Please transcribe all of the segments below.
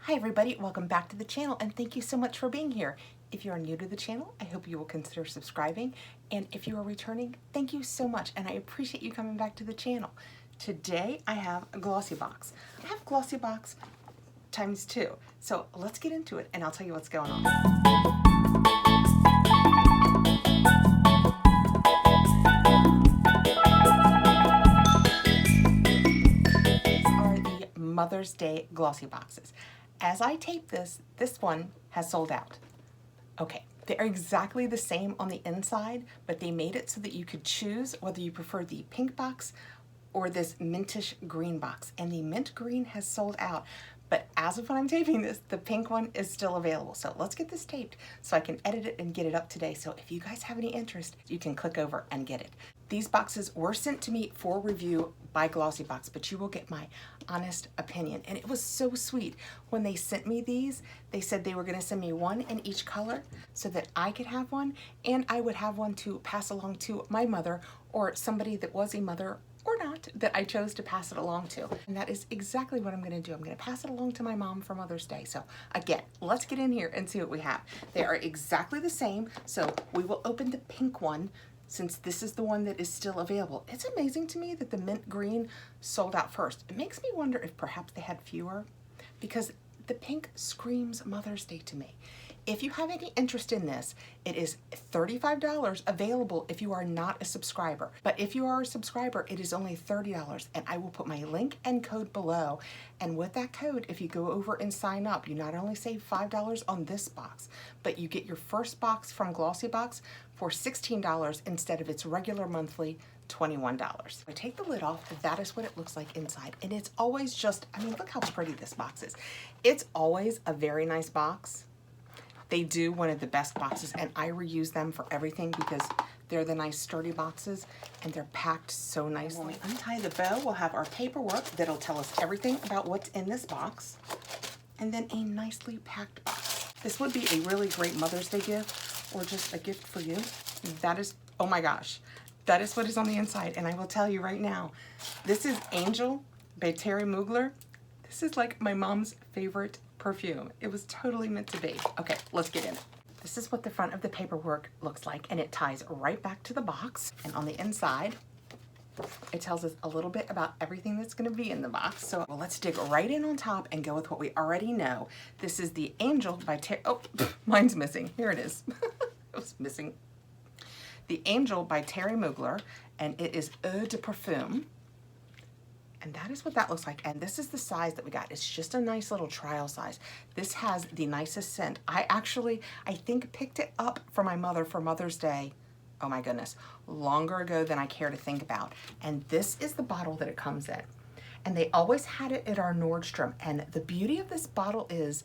Hi everybody, welcome back to the channel and thank you so much for being here. If you are new to the channel, I hope you will consider subscribing, and if you are returning, thank you so much and I appreciate you coming back to the channel. Today I have a Glossybox. I have Glossybox times 2, so let's get into it and I'll tell you what's going on. Mother's Day glossy boxes. As I tape this one has sold out. Okay, they're exactly the same on the inside, but they made it so that you could choose whether you prefer the pink box or this mintish green box, and the mint green has sold out. But as of when I'm taping this, the pink one is still available. So let's get this taped so I can edit it and get it up today. So if you guys have any interest, you can click over and get it. These boxes were sent to me for review by Glossybox, but you will get my honest opinion. And it was so sweet. When they sent me these, they said they were gonna send me one in each color so that I could have one, and I would have one to pass along to my mother or somebody that was a mother or not that I chose to pass it along to. And that is exactly what I'm gonna do. I'm gonna pass it along to my mom for Mother's Day. So again, let's get in here and see what we have. They are exactly the same. So we will open the pink one since this is the one that is still available. It's amazing to me that the mint green sold out first. It makes me wonder if perhaps they had fewer, because the pink screams Mother's Day to me. If you have any interest in this, it is $35 available if you are not a subscriber. But if you are a subscriber, it is only $30, and I will put my link and code below. And with that code, if you go over and sign up, you not only save $5 on this box, but you get your first box from Glossybox for $16 instead of its regular monthly $21. I take the lid off, that is what it looks like inside. And it's always just, I mean, look how pretty this box is. It's always a very nice box. They do one of the best boxes, and I reuse them for everything because they're the nice sturdy boxes and they're packed so nicely. When we untie the bow, we'll have our paperwork that'll tell us everything about what's in this box, and then a nicely packed box. This would be a really great Mother's Day gift or just a gift for you. That is, oh my gosh, that is what is on the inside. And I will tell you right now, this is Angel by Terry Mugler. This is like my mom's favorite perfume. It was totally meant to be. Okay, let's get in it. This is what the front of the paperwork looks like, and it ties right back to the box. And on the inside, it tells us a little bit about everything that's going to be in the box. So well, let's dig right in on top and go with what we already know. This is the Angel by Terry. Oh, mine's missing. Here it is. It was missing. The Angel by Terry Mugler, and it is Eau de Parfum. And that is what that looks like. And this is the size that we got. It's just a nice little trial size. This has the nicest scent. I think picked it up for my mother for Mother's Day. Oh my goodness, longer ago than I care to think about. And this is the bottle that it comes in. And they always had it at our Nordstrom. And the beauty of this bottle is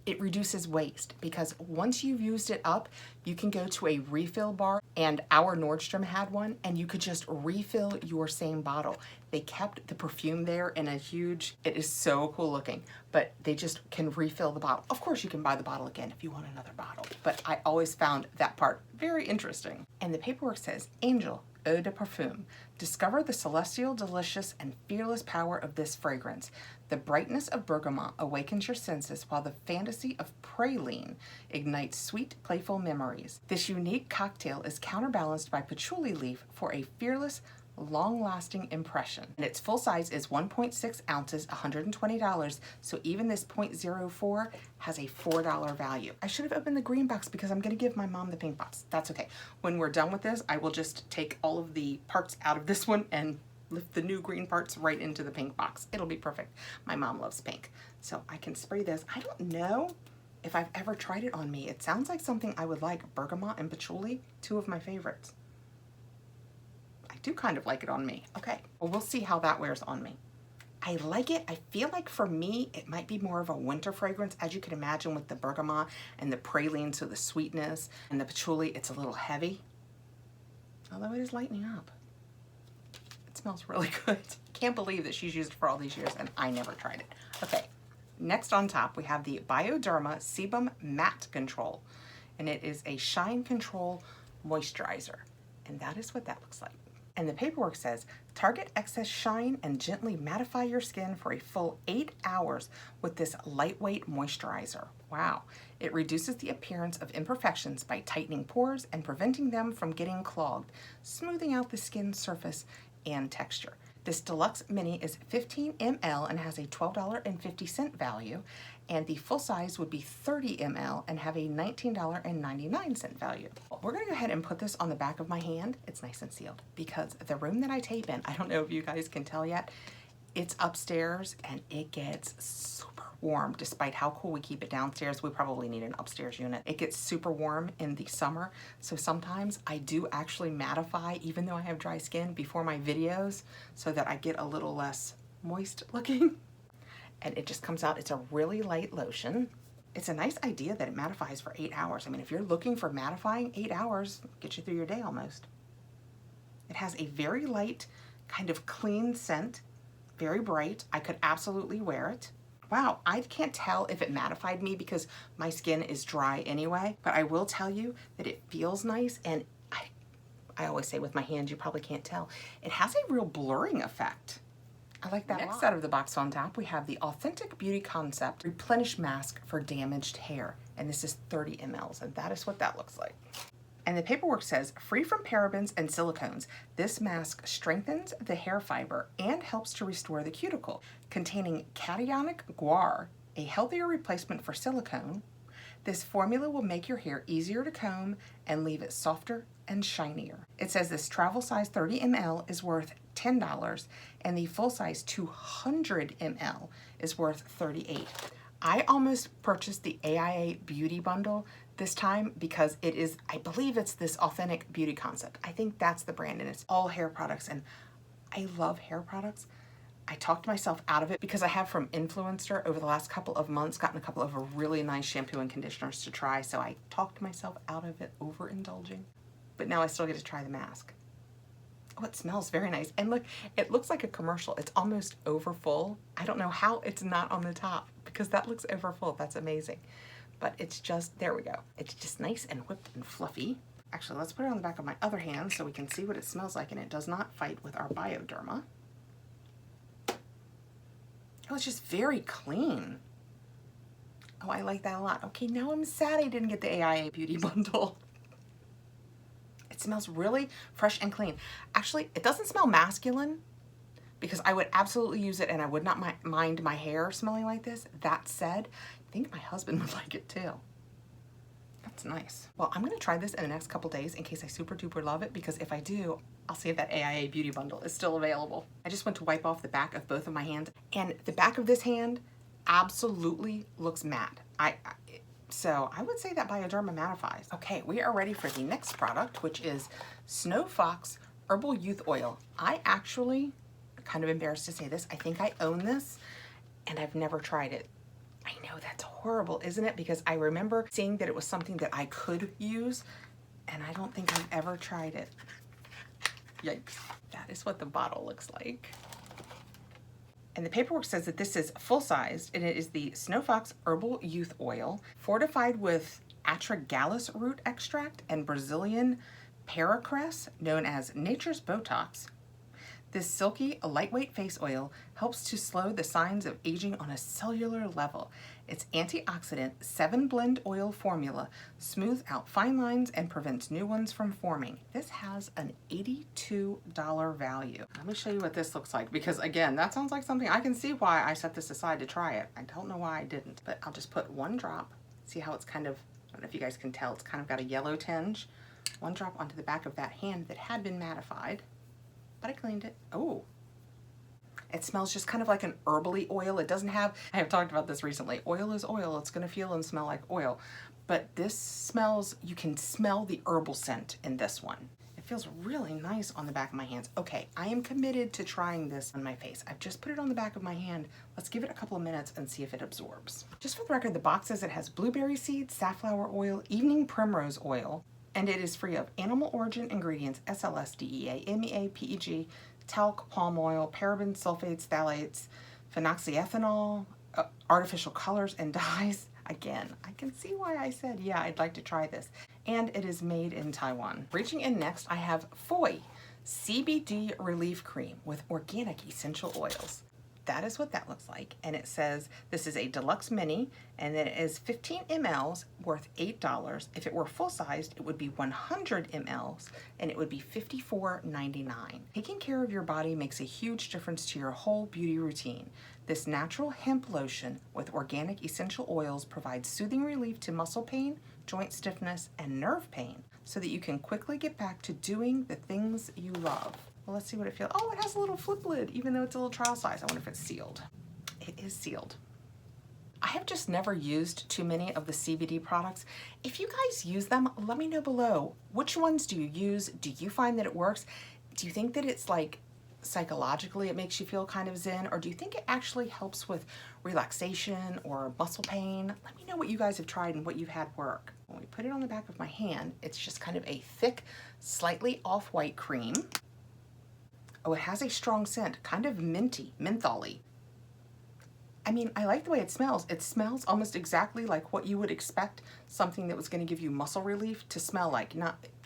it reduces waste, because once you've used it up, you can go to a refill bar, and our Nordstrom had one, and you could just refill your same bottle. They kept the perfume there in a huge, it is so cool looking, but they just can refill the bottle. Of course you can buy the bottle again if you want another bottle, but I always found that part very interesting. And the paperwork says, Angel Eau de Parfum. Discover the celestial, delicious, and fearless power of this fragrance. The brightness of bergamot awakens your senses, while the fantasy of praline ignites sweet, playful memories. This unique cocktail is counterbalanced by patchouli leaf for a fearless, long-lasting impression. And its full size is 1.6 ounces, $120, so even this 0.04 has a $4 value. I should have opened the green box because I'm gonna give my mom the pink box. That's okay. When we're done with this, I will just take all of the parts out of this one and lift the new green parts right into the pink box. It'll be perfect. My mom loves pink, so I can spray this. I don't know if I've ever tried it on me. It sounds like something I would like. Bergamot and patchouli, two of my favorites. I do kind of like it on me. Okay, well, we'll see how that wears on me. I like it. I feel like for me, it might be more of a winter fragrance, as you can imagine, with the bergamot and the praline, so the sweetness, and the patchouli, it's a little heavy, although it is lightening up. It smells really good. Can't believe that she's used it for all these years and I never tried it. Okay, next on top, we have the Bioderma Sebum Matte Control, and it is a shine control moisturizer, and that is what that looks like. And the paperwork says, target excess shine and gently mattify your skin for a full 8 hours with this lightweight moisturizer. Wow. It reduces the appearance of imperfections by tightening pores and preventing them from getting clogged, smoothing out the skin surface and texture. This Deluxe Mini is 15 ml and has a $12.50 value, and the full size would be 30 ml and have a $19.99 value. We're gonna go ahead and put this on the back of my hand. It's nice and sealed because the room that I tape in, I don't know if you guys can tell yet, it's upstairs and it gets super warm. Despite how cool we keep it downstairs, we probably need an upstairs unit. It gets super warm in the summer, so sometimes I do actually mattify, even though I have dry skin, before my videos so that I get a little less moist looking. And it just comes out, it's a really light lotion. It's a nice idea that it mattifies for 8 hours. I mean, if you're looking for mattifying, 8 hours gets you through your day almost. It has a very light, kind of clean scent, very bright. I could absolutely wear it. Wow, I can't tell if it mattified me because my skin is dry anyway, but I will tell you that it feels nice, and I always say with my hands, you probably can't tell. It has a real blurring effect. I like that. Next out of the box on top, we have the Authentic Beauty Concept Replenish Mask for Damaged Hair, and this is 30 ml, and that is what that looks like. And the paperwork says, free from parabens and silicones, this mask strengthens the hair fiber and helps to restore the cuticle. Containing cationic guar, a healthier replacement for silicone, this formula will make your hair easier to comb and leave it softer and shinier. It says this travel size 30 ml is worth $10 and the full size 200 ml is worth $38. I almost purchased the AIA Beauty Bundle this time because it is, I believe it's this Authentic Beauty Concept. I think that's the brand, and it's all hair products, and I love hair products. I talked myself out of it because I have from Influencer over the last couple of months gotten a couple of really nice shampoo and conditioners to try, so I talked myself out of it overindulging. But now I still get to try the mask. Oh, it smells very nice. And look, it looks like a commercial. It's almost over full. I don't know how it's not on the top because that looks over full. That's amazing. But it's just, there we go. It's just nice and whipped and fluffy. Actually, let's put it on the back of my other hand so we can see what it smells like, and it does not fight with our Bioderma. Oh, it's just very clean. Oh, I like that a lot. Okay, now I'm sad I didn't get the AIA Beauty Bundle. It smells really fresh and clean. Actually, it doesn't smell masculine because I would absolutely use it and I would not mind my hair smelling like this. That said, I think my husband would like it too. That's nice. Well, I'm gonna try this in the next couple days in case I super duper love it, because if I do, I'll see if that AIA Beauty Bundle is still available. I just went to wipe off the back of both of my hands, and the back of this hand absolutely looks matte. So I would say that Bioderma mattifies. Okay, we are ready for the next product, which is Snow Fox Herbal Youth Oil. I actually, kind of embarrassed to say this, I think I own this and I've never tried it. I know that's horrible, isn't it? Because I remember seeing that it was something that I could use, and I don't think I've ever tried it. Yikes. That is what the bottle looks like. And the paperwork says that this is full-sized, and it is the Snow Fox Herbal Youth Oil, fortified with atragalus root extract and Brazilian paracress, known as nature's Botox. This silky, lightweight face oil helps to slow the signs of aging on a cellular level. Its antioxidant 7-blend oil formula smooths out fine lines and prevents new ones from forming. This has an $82 value. Let me show you what this looks like, because again, that sounds like something I can see why I set this aside to try it. I don't know why I didn't, but I'll just put one drop. See how it's kind of, I don't know if you guys can tell, it's kind of got a yellow tinge. One drop onto the back of that hand that had been mattified. But I cleaned it. Oh, it smells just kind of like an herbally oil. It doesn't have, I have talked about this recently, oil is oil. It's gonna feel and smell like oil. But this smells, you can smell the herbal scent in this one. It feels really nice on the back of my hands. Okay, I am committed to trying this on my face. I've just put it on the back of my hand. Let's give it a couple of minutes and see if it absorbs. Just for the record, the box says it has blueberry seeds, safflower oil, evening primrose oil, and it is free of animal origin ingredients, SLS, DEA, MEA, PEG, talc, palm oil, parabens, sulfates, phthalates, phenoxyethanol, artificial colors and dyes. Again, I can see why I said, yeah, I'd like to try this. And it is made in Taiwan. Reaching in next, I have Foy CBD Relief Cream with organic essential oils. That is what that looks like. And it says this is a deluxe mini, and then it is 15 mLs worth $8. If it were full-sized, it would be 100 mLs and it would be $54.99. Taking care of your body makes a huge difference to your whole beauty routine. This natural hemp lotion with organic essential oils provides soothing relief to muscle pain, joint stiffness, and nerve pain so that you can quickly get back to doing the things you love. Well, let's see what it feels. Oh, it has a little flip lid, even though it's a little trial size. I wonder if it's sealed. It is sealed. I have just never used too many of the CBD products. If you guys use them, let me know below. Which ones do you use? Do you find that it works? Do you think that it's like psychologically it makes you feel kind of zen, or do you think it actually helps with relaxation or muscle pain? Let me know what you guys have tried and what you've had work. When we put it on the back of my hand, it's just kind of a thick, slightly off-white cream. Oh, it has a strong scent, kind of minty, mentholy. I mean, I like the way it smells. It smells almost exactly like what you would expect something that was going to give you muscle relief to smell like.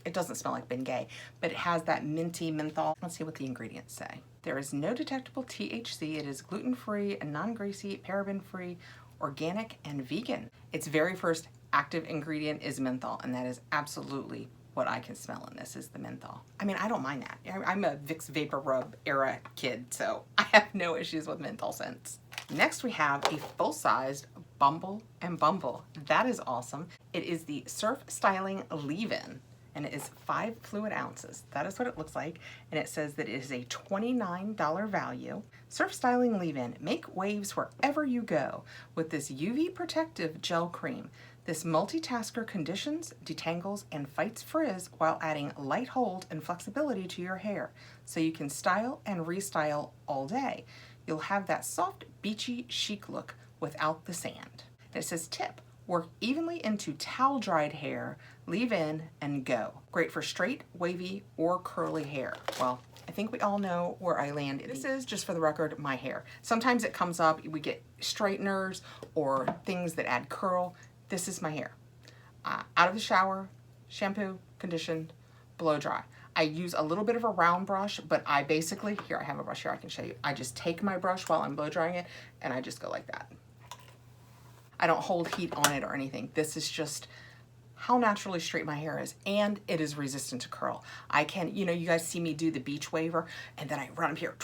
It doesn't smell like Bengay, but it has that minty menthol. Let's see what the ingredients say. There is no detectable THC. It is gluten-free and non-greasy, paraben-free, organic, and vegan. Its very first active ingredient is menthol, and that is absolutely what I can smell in this is the menthol. I mean, I don't mind that. I'm a Vicks Vapor Rub era kid, so I have no issues with menthol scents. Next we have a full-sized Bumble and Bumble. That is awesome. It is the Surf Styling Leave-In, and it is 5 fluid ounces. That is what it looks like, and it says that it is a $29 value. Surf Styling Leave-In. Make waves wherever you go with this UV protective gel cream. This multitasker conditions, detangles, and fights frizz while adding light hold and flexibility to your hair, so you can style and restyle all day. You'll have that soft, beachy, chic look without the sand. And it says tip, work evenly into towel-dried hair, leave in, and go. Great for straight, wavy, or curly hair. Well, I think we all know where I land. This is, just for the record, my hair. Sometimes it comes up, we get straighteners or things that add curl. This is my hair. Out of the shower, shampoo, conditioned, blow dry. I use a little bit of a round brush, but I basically, here I have a brush here I can show you. I just take my brush while I'm blow drying it and I just go like that. I don't hold heat on it or anything. This is just how naturally straight my hair is, and it is resistant to curl. I can, you guys see me do the beach waver and then I run up here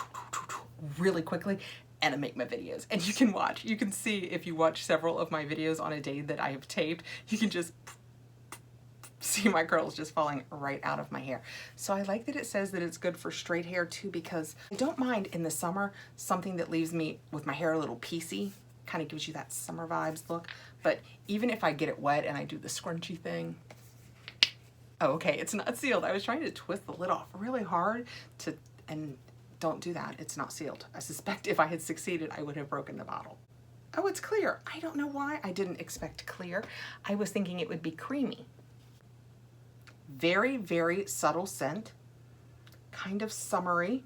really quickly and I make my videos. And you can watch, you can see if you watch several of my videos on a day that I have taped, you can just see my curls just falling right out of my hair. So I like that it says that it's good for straight hair too, because I don't mind in the summer something that leaves me with my hair a little piecey, kind of gives you that summer vibes look. But even if I get it wet and I do the scrunchy thing, oh, okay, it's not sealed. I was trying to twist the lid off really hard and don't do that, it's not sealed. I suspect if I had succeeded, I would have broken the bottle. Oh, it's clear. I don't know why I didn't expect clear. I was thinking it would be creamy. Very, very subtle scent, kind of summery,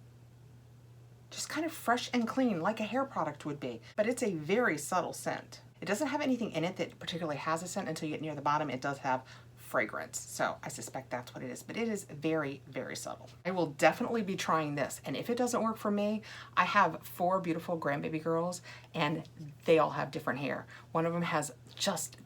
just kind of fresh and clean like a hair product would be, but it's a very subtle scent. It doesn't have anything in it that particularly has a scent until you get near the bottom. It does have fragrance, so I suspect that's what it is, but it is very, very subtle. I will definitely be trying this, and if it doesn't work for me, I have 4 beautiful grandbaby girls, and they all have different hair. One of them has just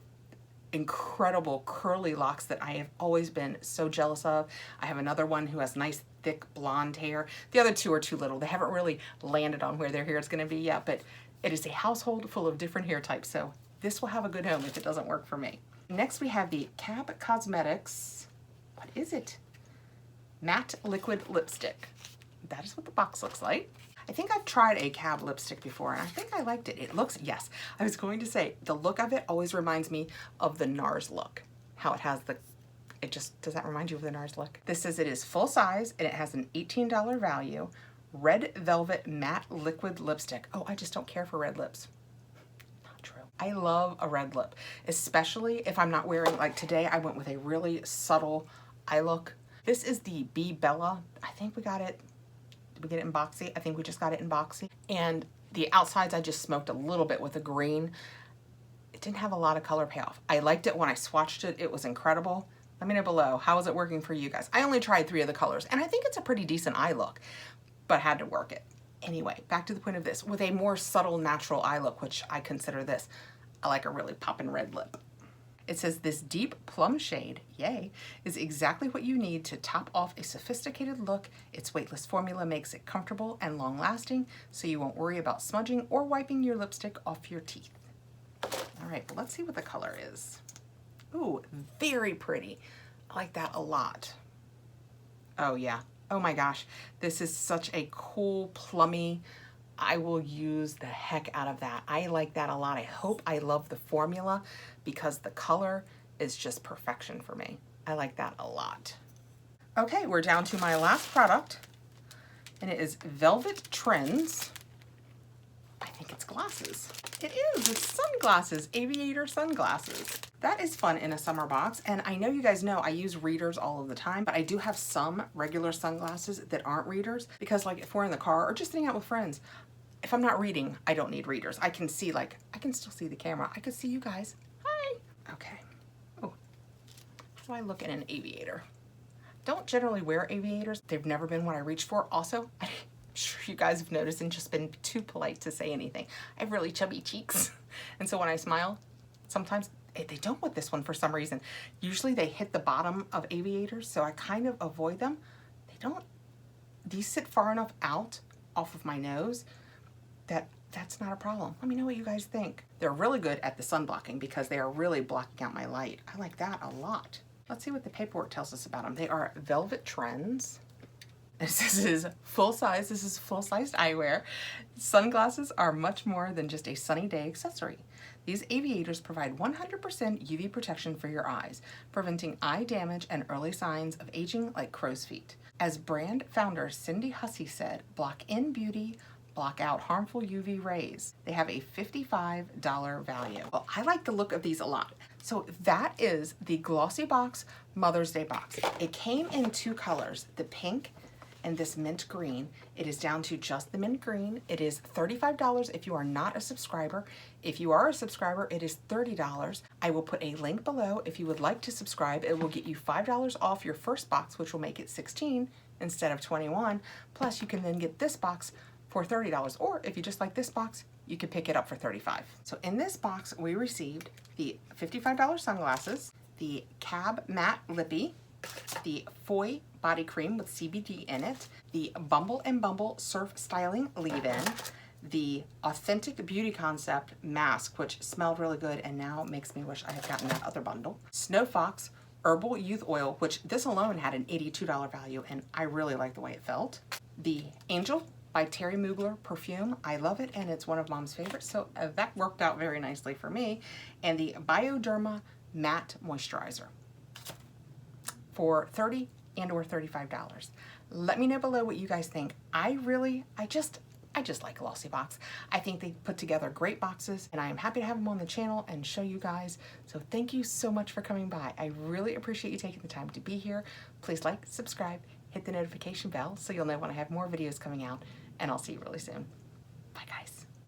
incredible curly locks that I have always been so jealous of. I have another one who has nice thick blonde hair. The other 2 are too little. They haven't really landed on where their hair is going to be yet, but it is a household full of different hair types, so this will have a good home if it doesn't work for me. Next we have the Cab Cosmetics, what is it? Matte Liquid Lipstick. That is what the box looks like. I think I've tried a Cab lipstick before and I think I liked it. It looks, yes, I was going to say, the look of it always reminds me of the NARS look. How it has does that remind you of the NARS look? This says it is full size and it has an $18 value. Red Velvet Matte Liquid Lipstick. Oh, I just don't care for red lips. I love a red lip, especially if I'm not wearing, like today I went with a really subtle eye look. This is the Be Bella. I think we got it, did we get it in Boxy? I think we just got it in Boxy. And the outsides I just smoked a little bit with a green. It didn't have a lot of color payoff. I liked it when I swatched it. It was incredible. Let me know below, how is it working for you guys? I only tried 3 of the colors, and I think it's a pretty decent eye look, but had to work it. Anyway, back to the point of this, with a more subtle natural eye look, which I consider this, I like a really poppin' red lip. It says this deep plum shade, yay, is exactly what you need to top off a sophisticated look. Its weightless formula makes it comfortable and long lasting, so you won't worry about smudging or wiping your lipstick off your teeth. All right, but let's see what the color is. Ooh, very pretty. I like that a lot. Oh yeah, oh my gosh. This is such a cool, plummy, I will use the heck out of that. I like that a lot. I hope I love the formula because the color is just perfection for me. I like that a lot. Okay, we're down to my last product, and it is Velvet Trends. I think it's glasses. It is, it's sunglasses, aviator sunglasses. That is fun in a summer box, and I know you guys know I use readers all of the time, but I do have some regular sunglasses that aren't readers because, like, if we're in the car or just sitting out with friends, if I'm not reading, I don't need readers. I can see, like, I can still see the camera. I can see you guys. Hi. Okay. Oh, how do I look in an aviator? Don't generally wear aviators. They've never been what I reach for. Also, I'm sure you guys have noticed and just been too polite to say anything. I have really chubby cheeks. And so when I smile, sometimes they don't with this one for some reason. Usually they hit the bottom of aviators, so I kind of avoid them. They don't, these sit far enough out off of my nose that's not a problem. Let me know what you guys think. They're really good at the sun blocking because they are really blocking out my light. I like that a lot. Let's see what the paperwork tells us about them. They are Velvet Trends. This is full-size. This is full-sized eyewear. Sunglasses are much more than just a sunny day accessory. These aviators provide 100% UV protection for your eyes, preventing eye damage and early signs of aging like crow's feet. As brand founder Cindy Hussey said, block in beauty, block out harmful UV rays. They have a $55 value. Well, I like the look of these a lot. So that is the Glossybox Mother's Day box. It came in 2 colors, the pink and this mint green. It is down to just the mint green. It is $35 if you are not a subscriber. If you are a subscriber, it is $30. I will put a link below if you would like to subscribe. It will get you $5 off your first box, which will make it 16 instead of 21. Plus you can then get this box for $30, or if you just like this box, you can pick it up for $35. So in this box, we received the $55 sunglasses, the Cab Matte Lippy, the Foy Body Cream with CBD in it, the Bumble and Bumble Surf Styling Leave-In, the Authentic Beauty Concept Mask, which smelled really good and now makes me wish I had gotten that other bundle, Snow Fox Herbal Youth Oil, which this alone had an $82 value, and I really like the way it felt, the Angel by Terry Mugler perfume. I love it, and it's one of Mom's favorites, so that worked out very nicely for me. And the Bioderma Matte Moisturizer for $30 and or $35. Let me know below what you guys think. I just like Glossybox. I think they put together great boxes, and I am happy to have them on the channel and show you guys. So thank you so much for coming by. I really appreciate you taking the time to be here. Please like, subscribe, hit the notification bell so you'll know when I have more videos coming out, and I'll see you really soon. Bye guys.